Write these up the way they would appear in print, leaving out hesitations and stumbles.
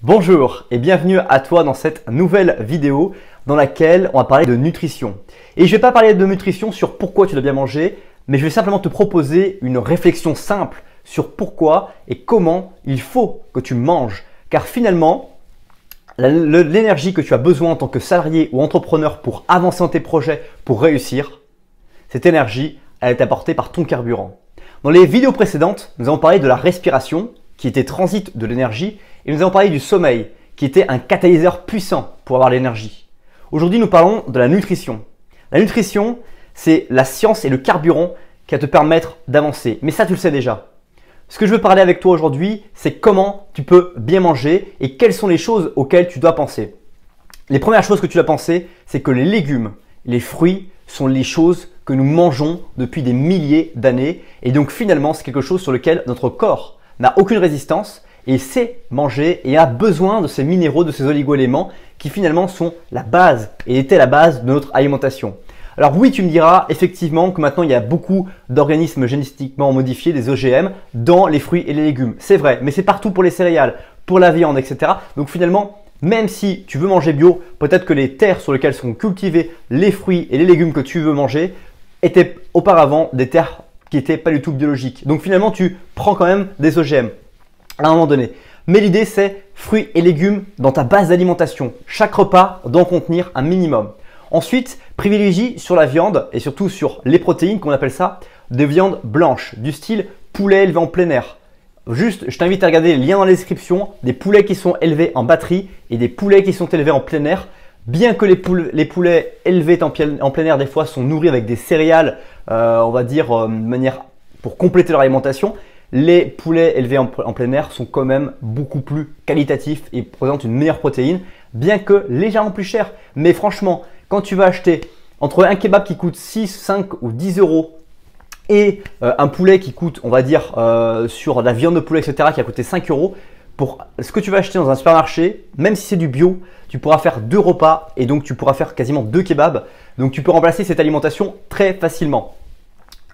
Bonjour et bienvenue à toi dans cette nouvelle vidéo dans laquelle on va parler de nutrition. Et je ne vais pas parler de nutrition sur pourquoi tu dois bien manger, mais je vais simplement te proposer une réflexion simple sur pourquoi et comment il faut que tu manges. Car finalement, l'énergie que tu as besoin en tant que salarié ou entrepreneur pour avancer dans tes projets, pour réussir, cette énergie, elle est apportée par ton carburant. Dans les vidéos précédentes, nous avons parlé de la respiration qui était transit de l'énergie et nous avons parlé du sommeil qui était un catalyseur puissant pour avoir l'énergie. Aujourd'hui, nous parlons de la nutrition. La nutrition, c'est la science et le carburant qui va te permettre d'avancer. Mais ça, tu le sais déjà. Ce que je veux parler avec toi aujourd'hui, c'est comment tu peux bien manger et quelles sont les choses auxquelles tu dois penser. Les premières choses que tu dois penser, c'est que les légumes, les fruits sont les choses que nous mangeons depuis des milliers d'années et donc finalement, c'est quelque chose sur lequel notre corps n'a aucune résistance et sait manger et a besoin de ces minéraux, de ces oligo-éléments qui finalement sont la base et étaient la base de notre alimentation. Alors oui, tu me diras effectivement que maintenant il y a beaucoup d'organismes génétiquement modifiés, des OGM, dans les fruits et les légumes. C'est vrai, mais c'est partout pour les céréales, pour la viande, etc. Donc finalement, même si tu veux manger bio, peut-être que les terres sur lesquelles sont cultivés les fruits et les légumes que tu veux manger étaient auparavant des terres qui n'étaient pas du tout biologiques. Donc finalement, tu prends quand même des OGM à un moment donné. Mais l'idée, c'est fruits et légumes dans ta base d'alimentation. Chaque repas doit en contenir un minimum. Ensuite, privilégie sur la viande et surtout sur les protéines, qu'on appelle ça, des viandes blanches, du style poulet élevé en plein air. Juste, je t'invite à regarder les liens dans la description, des poulets qui sont élevés en batterie et des poulets qui sont élevés en plein air. Bien que les poulets élevés en plein air des fois sont nourris avec des céréales, on va dire de manière pour compléter leur alimentation, les poulets élevés en plein air sont quand même beaucoup plus qualitatifs et présentent une meilleure protéine, bien que légèrement plus cher. Mais franchement, quand tu vas acheter entre un kebab qui coûte 6, 5 ou 10 euros et un poulet qui coûte, on va dire, sur la viande de poulet, etc., qui a coûté 5 euros, pour ce que tu vas acheter dans un supermarché, même si c'est du bio, tu pourras faire 2 repas et donc tu pourras faire quasiment 2 kebabs. Donc tu peux remplacer cette alimentation très facilement.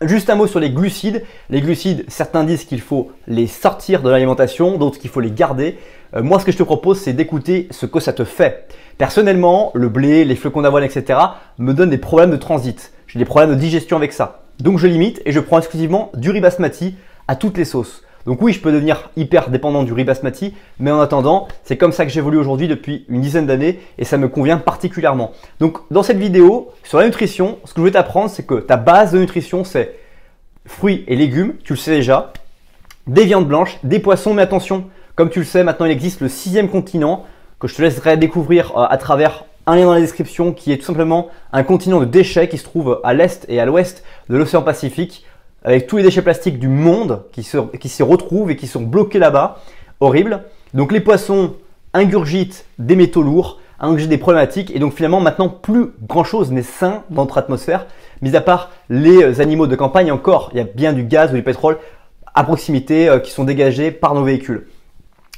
Juste un mot sur les glucides. Les glucides, certains disent qu'il faut les sortir de l'alimentation, d'autres qu'il faut les garder. Moi, ce que je te propose, c'est d'écouter ce que ça te fait. Personnellement, le blé, les flocons d'avoine, etc. me donnent des problèmes de transit. J'ai des problèmes de digestion avec ça. Donc je limite et je prends exclusivement du riz basmati à toutes les sauces. Donc oui, je peux devenir hyper dépendant du riz basmati, mais en attendant, c'est comme ça que j'évolue aujourd'hui depuis une dizaine d'années et ça me convient particulièrement. Donc dans cette vidéo, sur la nutrition, ce que je vais t'apprendre, c'est que ta base de nutrition, c'est fruits et légumes, tu le sais déjà, des viandes blanches, des poissons, mais attention, comme tu le sais, maintenant il existe le 6e continent que je te laisserai découvrir à travers un lien dans la description qui est tout simplement un continent de déchets qui se trouve à l'est et à l'ouest de l'océan Pacifique, avec tous les déchets plastiques du monde qui s'y retrouvent et qui sont bloqués là-bas. Horrible. Donc les poissons ingurgitent des métaux lourds, ingurgitent des problématiques et donc finalement maintenant plus grand chose n'est sain dans notre atmosphère, mis à part les animaux de campagne encore. Il y a bien du gaz ou du pétrole à proximité qui sont dégagés par nos véhicules.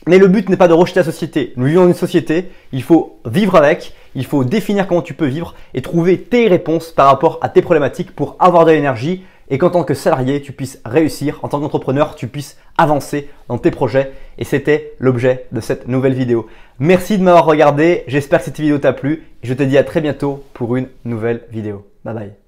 Mais le but n'est pas de rejeter la société. Nous vivons dans une société, il faut vivre avec, il faut définir comment tu peux vivre et trouver tes réponses par rapport à tes problématiques pour avoir de l'énergie et qu'en tant que salarié, tu puisses réussir, en tant qu'entrepreneur, tu puisses avancer dans tes projets. Et c'était l'objet de cette nouvelle vidéo. Merci de m'avoir regardé, j'espère que cette vidéo t'a plu et je te dis à très bientôt pour une nouvelle vidéo. Bye bye.